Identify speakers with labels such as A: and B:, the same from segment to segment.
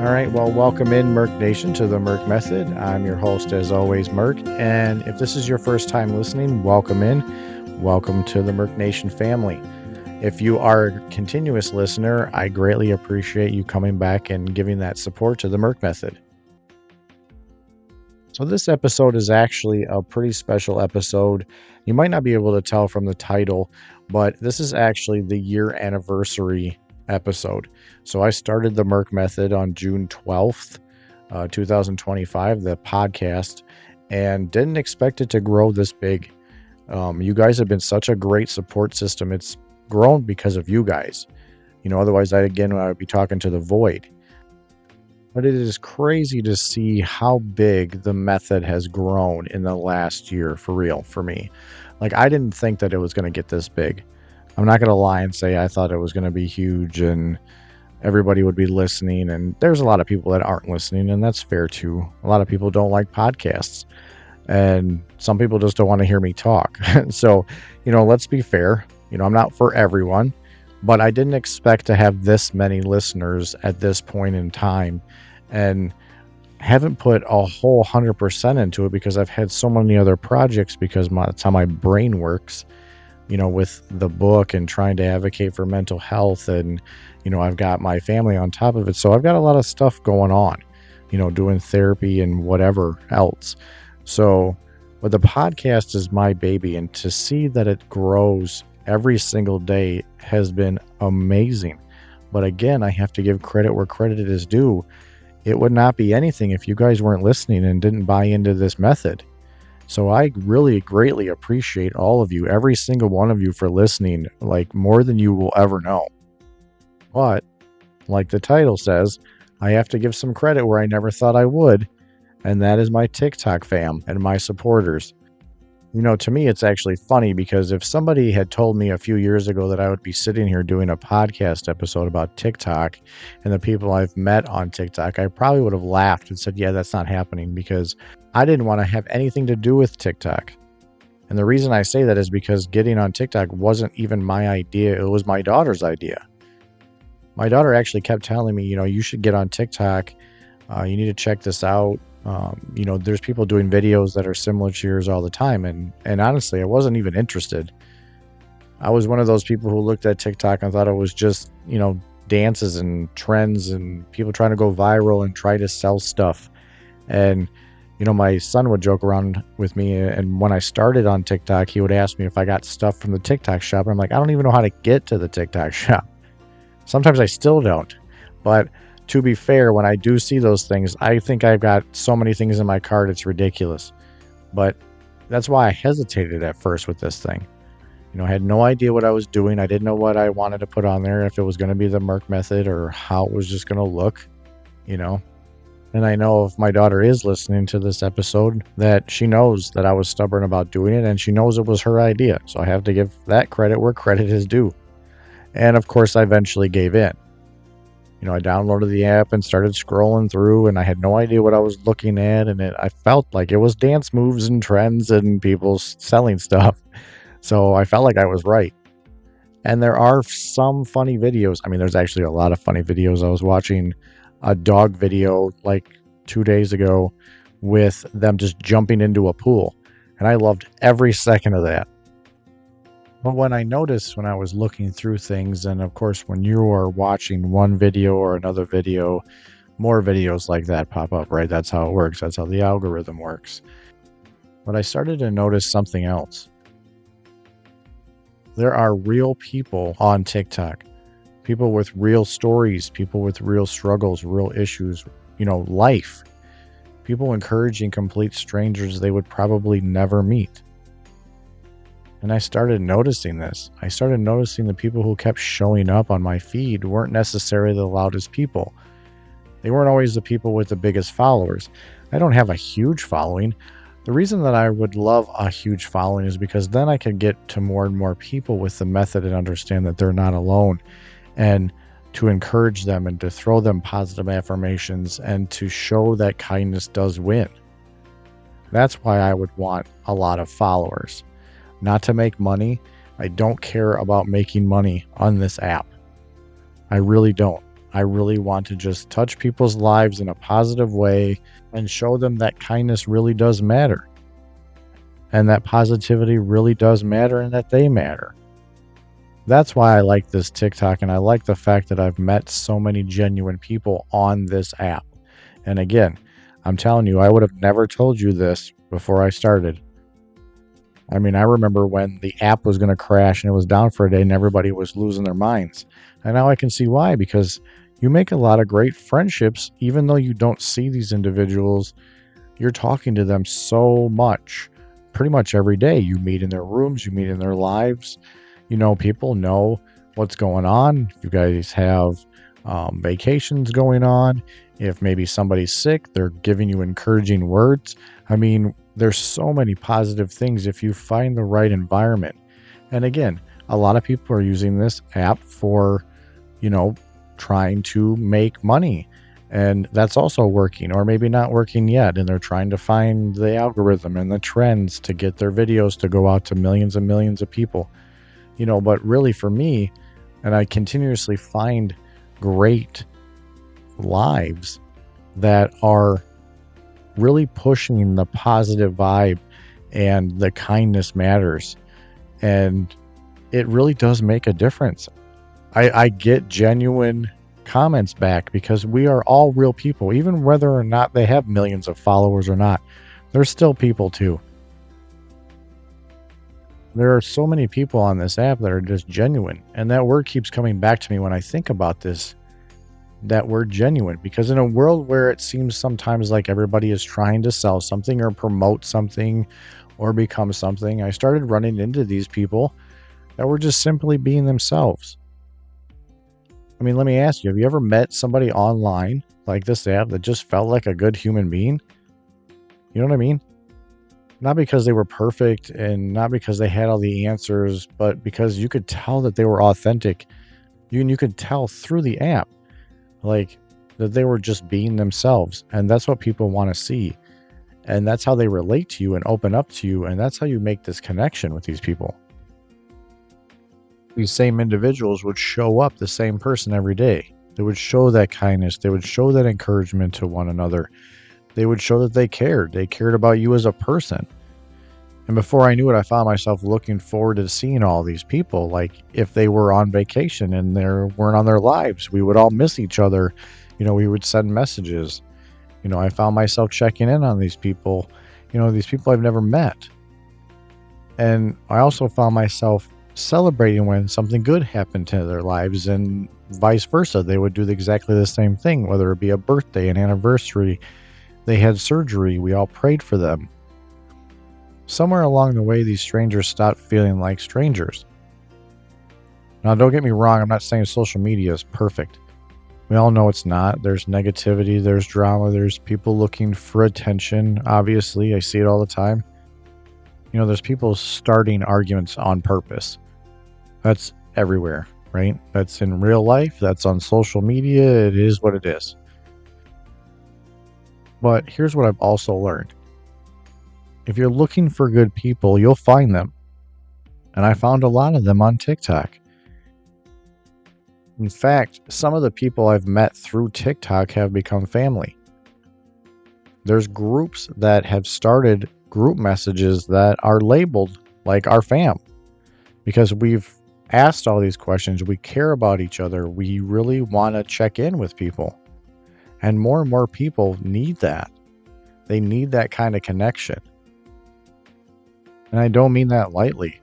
A: All right, well, welcome in Merc Nation to the Merc Method. I'm your host, as always, Merc. And if this is your first time listening, welcome in. Welcome to the Merc Nation family. If you are a continuous listener, I greatly appreciate you coming back and giving that support to the Merc Method. So this episode is actually a pretty special episode. You might not be able to tell from the title, but this is actually the year anniversary episode. So I started the Merc Method on June 12th, 2025, the podcast, and didn't expect it to grow this big. You guys have been such a great support system. It's grown because of you guys. Otherwise I would be talking to the void. But it is crazy to see how big the method has grown in the last year, for real, for me. Like, I didn't think that it was going to get this big. I'm not going to lie and say I thought it was going to be huge and everybody would be listening. And there's a lot of people that aren't listening, and that's fair too. A lot of people don't like podcasts, and some people just don't want to hear me talk. So, let's be fair. I'm not for everyone, but I didn't expect to have this many listeners at this point in time, and haven't put a whole 100% into it because I've had so many other projects, because that's how my brain works. With the book and trying to advocate for mental health, and, I've got my family on top of it. So I've got a lot of stuff going on, doing therapy and whatever else. But the podcast is my baby, and to see that it grows every single day has been amazing. But again, I have to give credit where credit is due. It would not be anything if you guys weren't listening and didn't buy into this method. So I really greatly appreciate all of you, every single one of you, for listening, like more than you will ever know. But like the title says, I have to give some credit where I never thought I would, and that is my TikTok fam and my supporters. To me, it's actually funny, because if somebody had told me a few years ago that I would be sitting here doing a podcast episode about TikTok and the people I've met on TikTok, I probably would have laughed and said, yeah, that's not happening, because I didn't want to have anything to do with TikTok. And the reason I say that is because getting on TikTok wasn't even my idea. It was my daughter's idea. My daughter actually kept telling me, you should get on TikTok. You need to check this out. There's people doing videos that are similar to yours all the time. And honestly, I wasn't even interested. I was one of those people who looked at TikTok and thought it was just, dances and trends and people trying to go viral and try to sell stuff. And, my son would joke around with me. And when I started on TikTok, he would ask me if I got stuff from the TikTok shop. And I'm like, I don't even know how to get to the TikTok shop. Sometimes I still don't. But to be fair, when I do see those things, I think I've got so many things in my cart, it's ridiculous. But that's why I hesitated at first with this thing. I had no idea what I was doing. I didn't know what I wanted to put on there, if it was going to be the Merc Method or how it was just going to look, And I know if my daughter is listening to this episode, that she knows that I was stubborn about doing it, and she knows it was her idea. So I have to give that credit where credit is due. And of course, I eventually gave in. I downloaded the app and started scrolling through, and I had no idea what I was looking at. And I felt like it was dance moves and trends and people selling stuff. So I felt like I was right. And there are some funny videos. I mean, there's actually a lot of funny videos. I was watching a dog video like 2 days ago with them just jumping into a pool. And I loved every second of that. But when I noticed, when I was looking through things, and of course, when you are watching one video or another video, more videos like that pop up, right? That's how it works. That's how the algorithm works. But I started to notice something else. There are real people on TikTok, people with real stories, people with real struggles, real issues, life, people encouraging complete strangers they would probably never meet. And I started noticing this. I started noticing the people who kept showing up on my feed weren't necessarily the loudest people. They weren't always the people with the biggest followers. I don't have a huge following. The reason that I would love a huge following is because then I could get to more and more people with the method and understand that they're not alone, and to encourage them and to throw them positive affirmations and to show that kindness does win. That's why I would want a lot of followers. Not to make money. I don't care about making money on this app. I really don't. I really want to just touch people's lives in a positive way and show them that kindness really does matter and that positivity really does matter and that they matter. That's why I like this TikTok, and I like the fact that I've met so many genuine people on this app. And again, I'm telling you, I would have never told you this before I started. I mean, I remember when the app was going to crash and it was down for a day and everybody was losing their minds. And now I can see why, because you make a lot of great friendships, even though you don't see these individuals. You're talking to them so much, pretty much every day. You meet in their rooms, you meet in their lives. People know what's going on. If you guys have vacations going on, if maybe somebody's sick, they're giving you encouraging words. I mean, there's so many positive things if you find the right environment. And again, a lot of people are using this app for, trying to make money. And that's also working, or maybe not working yet. And they're trying to find the algorithm and the trends to get their videos to go out to millions and millions of people. But really for me, and I continuously find great lives that are really pushing the positive vibe and the kindness matters. And it really does make a difference. I get genuine comments back because we are all real people, even whether or not they have millions of followers or not. They're still people too. There are so many people on this app that are just genuine. And that word keeps coming back to me when I think about this, that word genuine, because in a world where it seems sometimes like everybody is trying to sell something or promote something or become something, I started running into these people that were just simply being themselves. I mean, let me ask you, have you ever met somebody online like this app that just felt like a good human being? You know what I mean? Not because they were perfect and not because they had all the answers, but because you could tell that they were authentic. You could tell through the app, like, that they were just being themselves. And that's what people want to see. And that's how they relate to you and open up to you. And that's how you make this connection with these people. These same individuals would show up the same person every day. They would show that kindness. They would show that encouragement to one another. They would show that they cared. They cared about you as a person. And before I knew it, I found myself looking forward to seeing all these people. Like, if they were on vacation and they weren't on their lives, we would all miss each other. We would send messages. I found myself checking in on these people, these people I've never met. And I also found myself celebrating when something good happened to their lives, and vice versa. They would do exactly the same thing, whether it be a birthday, an anniversary, they had surgery, we all prayed for them. Somewhere along the way, these strangers stopped feeling like strangers. Now, don't get me wrong, I'm not saying social media is perfect. We all know it's not. There's negativity, there's drama, there's people looking for attention. Obviously, I see it all the time. There's people starting arguments on purpose. That's everywhere, right? That's in real life, that's on social media. It is what it is. But here's what I've also learned. If you're looking for good people, you'll find them. And I found a lot of them on TikTok. In fact, some of the people I've met through TikTok have become family. There's groups that have started group messages that are labeled like our fam. Because we've asked all these questions, we care about each other, we really want to check in with people. And more people need that. They need that kind of connection. And I don't mean that lightly.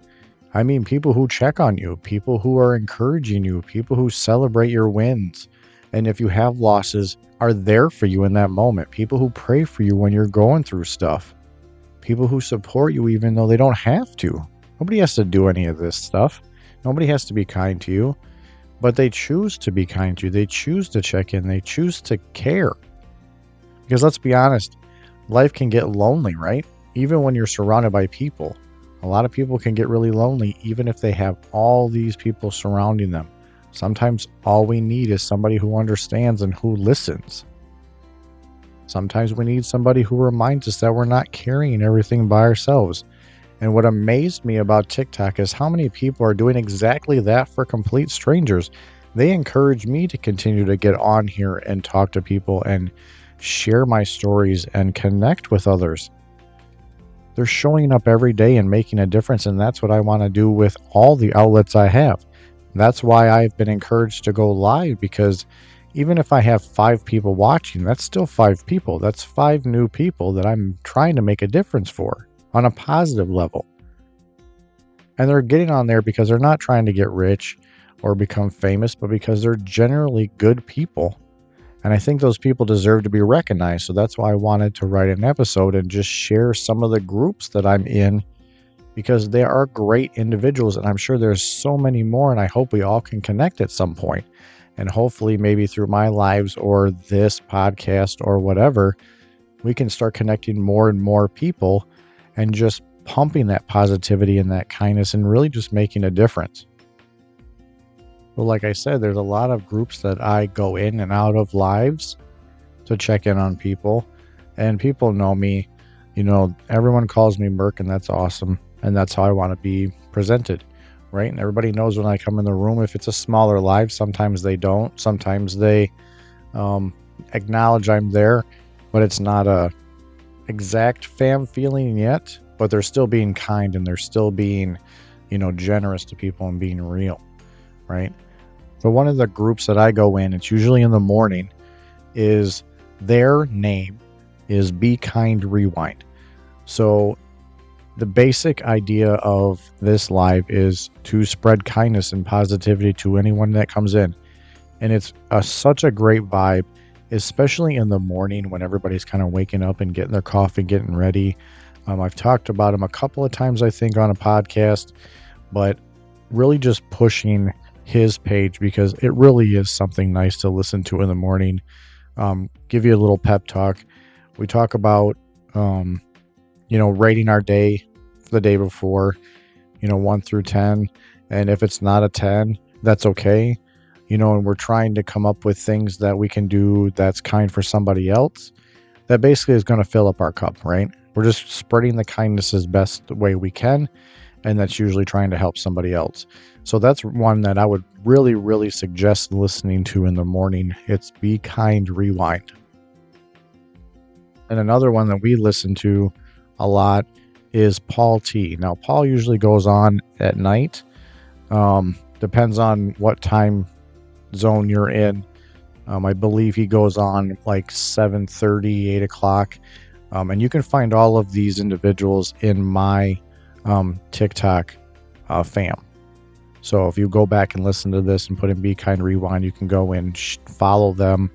A: I mean people who check on you, people who are encouraging you, people who celebrate your wins. And if you have losses, are there for you in that moment. People who pray for you when you're going through stuff. People who support you even though they don't have to. Nobody has to do any of this stuff. Nobody has to be kind to you. But they choose to be kind to you. They choose to check in. They choose to care. Because let's be honest, life can get lonely, right? Even when you're surrounded by people. A lot of people can get really lonely even if they have all these people surrounding them. Sometimes all we need is somebody who understands and who listens. Sometimes we need somebody who reminds us that we're not carrying everything by ourselves. And what amazed me about TikTok is how many people are doing exactly that for complete strangers. they encourage me to continue to get on here and talk to people and share my stories and connect with others. They're showing up every day and making a difference, and that's what I want to do with all the outlets I have. That's why I've been encouraged to go live, because even if I have 5 people watching, that's still 5 people. That's 5 new people that I'm trying to make a difference for on a positive level. And they're getting on there because they're not trying to get rich or become famous, but because they're generally good people. And I think those people deserve to be recognized. So that's why I wanted to write an episode and just share some of the groups that I'm in, because they are great individuals. And I'm sure there's so many more. And I hope we all can connect at some point. And hopefully maybe through my lives or this podcast or whatever, we can start connecting more and more people and just pumping that positivity and that kindness and really just making a difference. Well, like I said, there's a lot of groups that I go in and out of lives to check in on people, and people know me. Everyone calls me Merc, and that's awesome. And that's how I want to be presented, right? And everybody knows when I come in the room. If it's a smaller live, sometimes they don't. Sometimes they acknowledge I'm there, but it's not a exact fam feeling yet. But they're still being kind, and they're still being, generous to people and being real, right? But one of the groups that I go in, it's usually in the morning, is their name is Be Kind Rewind. So the basic idea of this live is to spread kindness and positivity to anyone that comes in. And it's such a great vibe, especially in the morning when everybody's kind of waking up and getting their coffee, getting ready. I've talked about him a couple of times, I think, on a podcast, but really just pushing his page, because it really is something nice to listen to in the morning. Give you a little pep talk. We talk about, rating our day for the day before, 1 through 10. And if it's not a 10, that's okay. And we're trying to come up with things that we can do that's kind for somebody else. That basically is going to fill up our cup, right? We're just spreading the kindness as best the way we can. And that's usually trying to help somebody else. So that's one that I would really, really suggest listening to in the morning. It's Be Kind Rewind. And another one that we listen to a lot is Paul T. Now, Paul usually goes on at night. Depends on what time zone you're in. I believe he goes on like 7:30, 8 o'clock. And you can find all of these individuals in my TikTok fam. So if you go back and listen to this and put in Be Kind Rewind, you can go and follow them,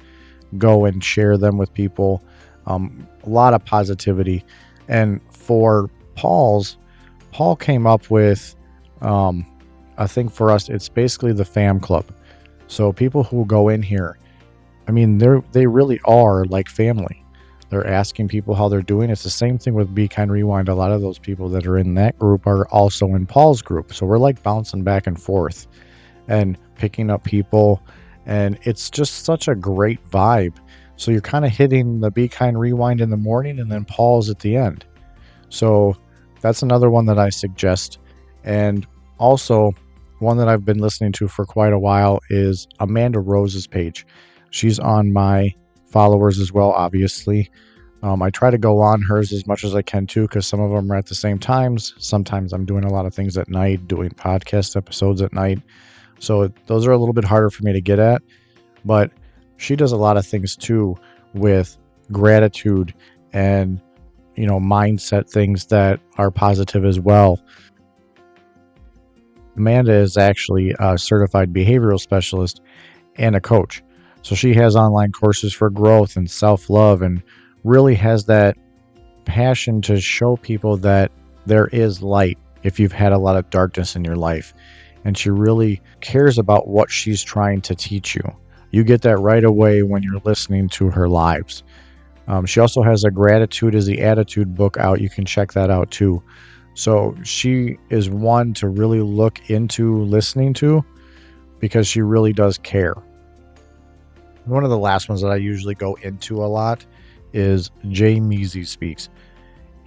A: go and share them with people. A lot of positivity. And for Paul came up with, I think for us, it's basically the fam club. So people who go in here, they really are like family. They're asking people how they're doing. It's the same thing with Be Kind Rewind. A lot of those people that are in that group are also in Paul's group. So we're like bouncing back and forth and picking up people. And it's just such a great vibe. So you're kind of hitting the Be Kind Rewind in the morning and then Paul's at the end. So that's another one that I suggest. And also one that I've been listening to for quite a while is Amanda Rose's page. She's on my followers as well, obviously. I try to go on hers as much as I can too, because some of them are at the same times. Sometimes I'm doing a lot of things at night, doing podcast episodes at night. So those are a little bit harder for me to get at. But she does a lot of things too with gratitude and, mindset things that are positive as well. Amanda is actually a certified behavioral specialist and a coach. So she has online courses for growth and self-love, and really has that passion to show people that there is light if you've had a lot of darkness in your life. And she really cares about what she's trying to teach you. You get that right away when you're listening to her lives. She also has a Gratitude is the Attitude book out. You can check that out too. So she is one to really look into listening to, because she really does care. One of the last ones that I usually go into a lot is Jay Measy Speaks.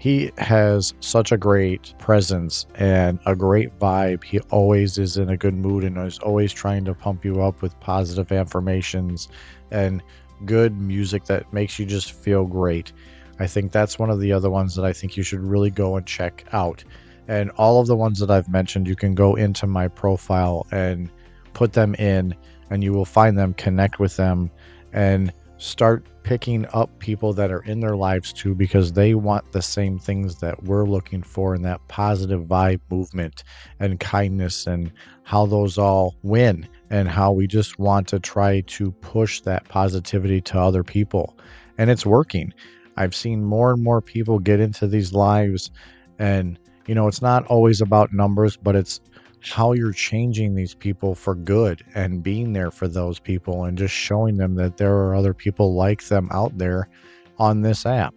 A: He has such a great presence and a great vibe. He always is in a good mood and is always trying to pump you up with positive affirmations and good music that makes you just feel great. I think that's one of the other ones that I think you should really go and check out. And all of the ones that I've mentioned, you can go into my profile and put them in, and you will find them, connect with them, and start picking up people that are in their lives too, because they want the same things that we're looking for in that positive vibe movement and kindness, and how those all win, and how we just want to try to push that positivity to other people. And it's working. I've seen more and more people get into these lives, and it's not always about numbers, but it's how you're changing these people for good and being there for those people and just showing them that there are other people like them out there on this app.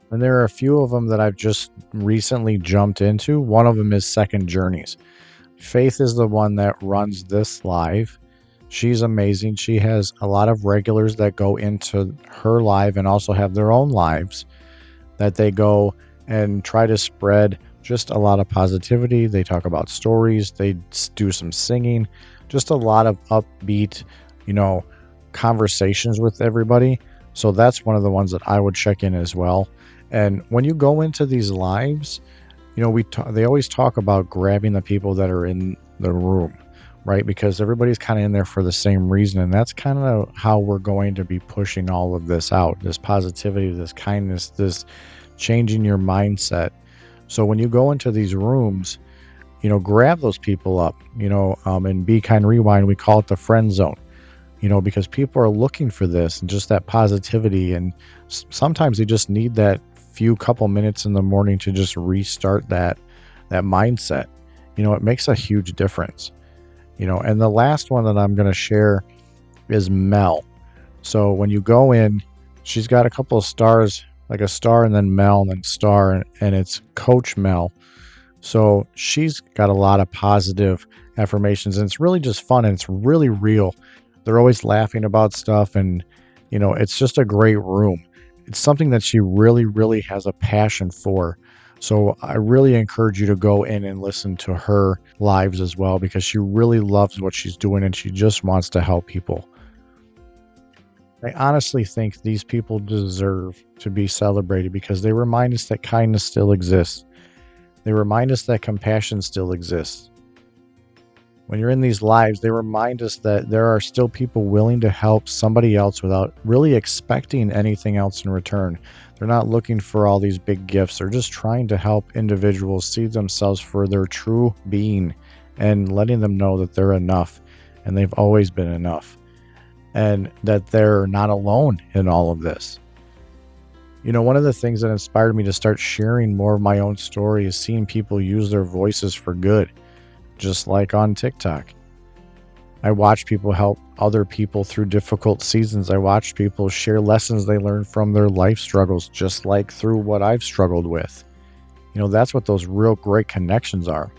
A: And there are a few of them that I've just recently jumped into. One of them is Second Journeys. Faith is the one that runs this live. She's amazing. She has a lot of regulars that go into her live and also have their own lives that they go and try to spread just a lot of positivity. They talk about stories. They do some singing, just a lot of upbeat, conversations with everybody. So that's one of the ones that I would check in as well. And when you go into these lives, they always talk about grabbing the people that are in the room, right? Because everybody's kind of in there for the same reason. And that's kind of how we're going to be pushing all of this out, this positivity, this kindness, this changing your mindset. So when you go into these rooms, grab those people up, in Be Kind Rewind, we call it the friend zone, because people are looking for this and just that positivity. And sometimes they just need that few couple minutes in the morning to just restart that mindset. It makes a huge difference, and the last one that I'm going to share is Mel. So when you go in, she's got a couple of stars, like a star and then Mel and then star, and it's Coach Mel. So she's got a lot of positive affirmations, and it's really just fun, and it's really real. They're always laughing about stuff, and it's just a great room. It's something that she really, really has a passion for. So I really encourage you to go in and listen to her lives as well, because she really loves what she's doing and she just wants to help people. I honestly think these people deserve to be celebrated because they remind us that kindness still exists. They remind us that compassion still exists. When you're in these lives, they remind us that there are still people willing to help somebody else without really expecting anything else in return. They're not looking for all these big gifts. They're just trying to help individuals see themselves for their true being and letting them know that they're enough and they've always been enough, and that they're not alone in all of this. One of the things that inspired me to start sharing more of my own story is seeing people use their voices for good, just like on TikTok. I watch people help other people through difficult seasons. I watch people share lessons they learned from their life struggles, just like through what I've struggled with. That's what those real great connections are.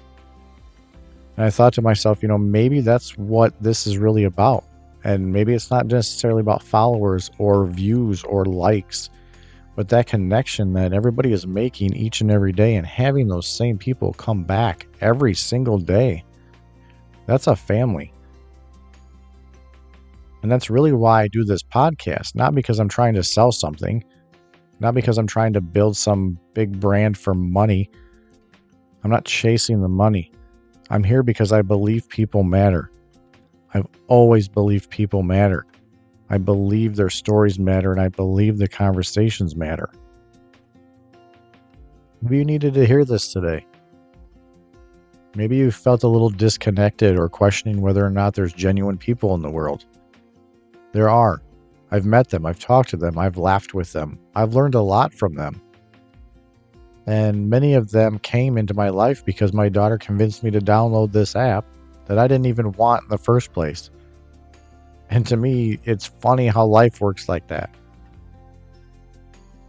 A: And I thought to myself, maybe that's what this is really about. And maybe it's not necessarily about followers or views or likes, but that connection that everybody is making each and every day, and having those same people come back every single day. That's a family. And that's really why I do this podcast, not because I'm trying to sell something, not because I'm trying to build some big brand for money. I'm not chasing the money. I'm here because I believe people matter. I've always believed people matter. I believe their stories matter, and I believe the conversations matter. Maybe you needed to hear this today. Maybe you felt a little disconnected or questioning whether or not there's genuine people in the world. There are. I've met them. I've talked to them. I've laughed with them. I've learned a lot from them. And many of them came into my life because my daughter convinced me to download this app that I didn't even want in the first place. And to me, it's funny how life works like that.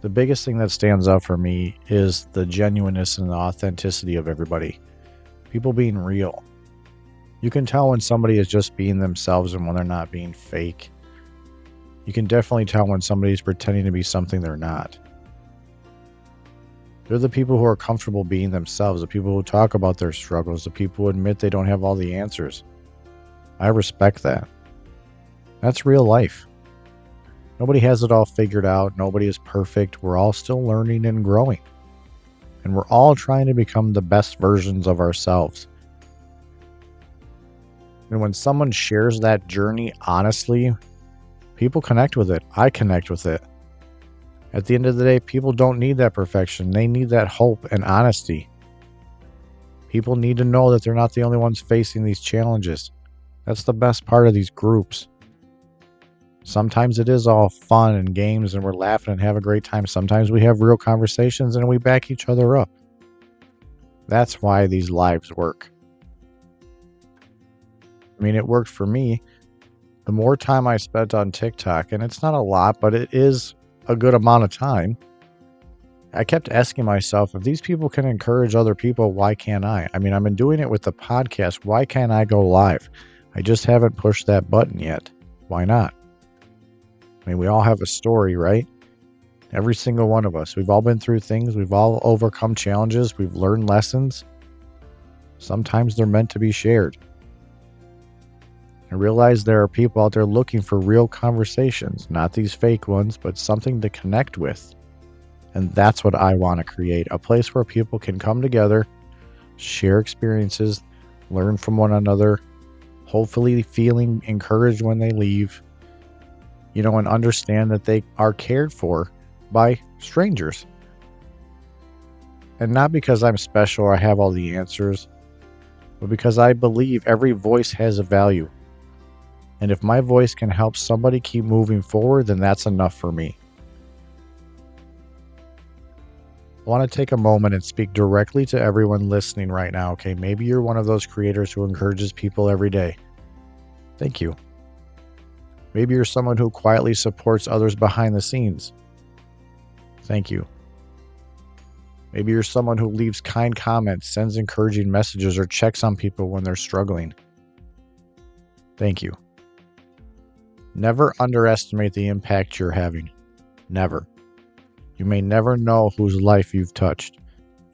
A: The biggest thing that stands out for me is the genuineness and the authenticity of everybody. People being real. You can tell when somebody is just being themselves and when they're not being fake. You can definitely tell when somebody's pretending to be something they're not. They're the people who are comfortable being themselves, the people who talk about their struggles, the people who admit they don't have all the answers. I respect that. That's real life. Nobody has it all figured out. Nobody is perfect. We're all still learning and growing. And we're all trying to become the best versions of ourselves. And when someone shares that journey honestly, people connect with it. I connect with it. At the end of the day, people don't need that perfection. They need that hope and honesty. People need to know that they're not the only ones facing these challenges. That's the best part of these groups. Sometimes it is all fun and games and we're laughing and have a great time. Sometimes we have real conversations and we back each other up. That's why these lives work. I mean, it worked for me. The more time I spent on TikTok, and it's not a lot, but it is a good amount of time, I kept asking myself, if these people can encourage other people, why can't I? I mean, I've been doing it with the podcast. Why can't I go live? I just haven't pushed that button yet. Why not? I mean, we all have a story, right? Every single one of us. We've all been through things. We've all overcome challenges. We've learned lessons. Sometimes they're meant to be shared. I realize there are people out there looking for real conversations, not these fake ones, but something to connect with. And that's what I want to create, a place where people can come together, share experiences, learn from one another, hopefully feeling encouraged when they leave, and understand that they are cared for by strangers. And not because I'm special or I have all the answers, but because I believe every voice has a value. And if my voice can help somebody keep moving forward, then that's enough for me. I want to take a moment and speak directly to everyone listening right now, okay? Maybe you're one of those creators who encourages people every day. Thank you. Maybe you're someone who quietly supports others behind the scenes. Thank you. Maybe you're someone who leaves kind comments, sends encouraging messages, or checks on people when they're struggling. Thank you. Never underestimate the impact you're having. Never. You may never know whose life you've touched.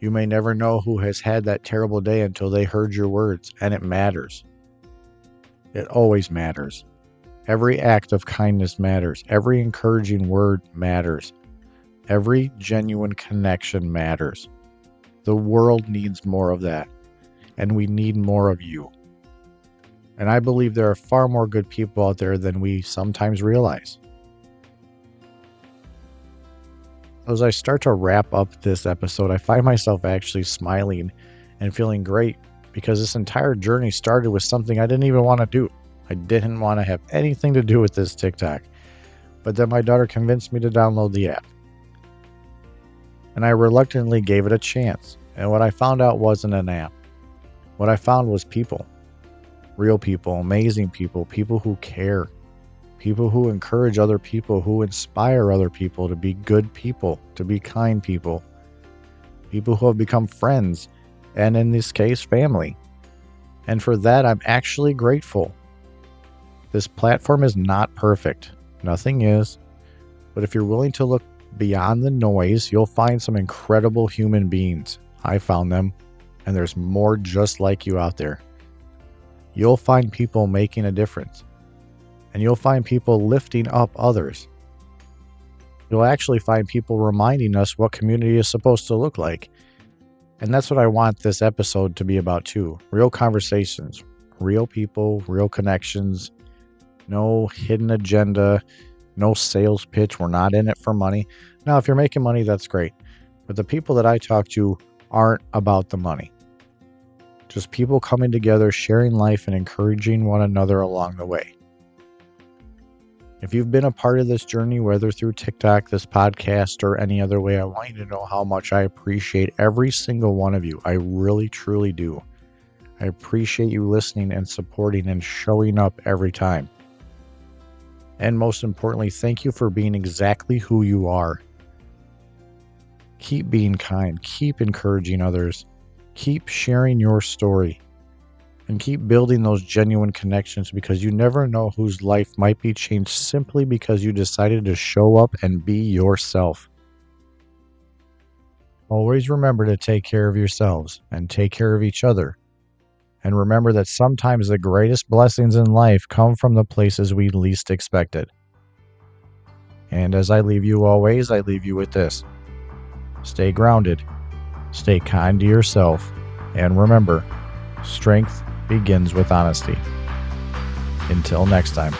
A: You may never know who has had that terrible day until they heard your words, and it matters. It always matters. Every act of kindness matters. Every encouraging word matters. Every genuine connection matters. The world needs more of that, and we need more of you. And I believe there are far more good people out there than we sometimes realize. As I start to wrap up this episode, I find myself actually smiling and feeling great because this entire journey started with something I didn't even want to do. I didn't want to have anything to do with this TikTok. But then my daughter convinced me to download the app. And I reluctantly gave it a chance. And what I found out wasn't an app. What I found was people. Real people, amazing people, people who care. People who encourage other people, who inspire other people to be good people, to be kind people. People who have become friends, and in this case, family. And for that, I'm actually grateful. This platform is not perfect. Nothing is. But if you're willing to look beyond the noise, you'll find some incredible human beings. I found them, and there's more just like you out there. You'll find people making a difference. And you'll find people lifting up others. You'll actually find people reminding us what community is supposed to look like. And that's what I want this episode to be about too. Real conversations, real people, real connections, no hidden agenda, no sales pitch. We're not in it for money. Now, if you're making money, that's great. But the people that I talk to aren't about the money. Just people coming together, sharing life, and encouraging one another along the way. If you've been a part of this journey, whether through TikTok, this podcast, or any other way, I want you to know how much I appreciate every single one of you. I really, truly do. I appreciate you listening and supporting and showing up every time. And most importantly, thank you for being exactly who you are. Keep being kind. Keep encouraging others. Keep sharing your story. And keep building those genuine connections, because you never know whose life might be changed simply because you decided to show up and be yourself. Always remember to take care of yourselves and take care of each other. And remember that sometimes the greatest blessings in life come from the places we least expect it. And as I leave you always, I leave you with this. Stay grounded, stay kind to yourself, and remember, strength begins with honesty. Until next time.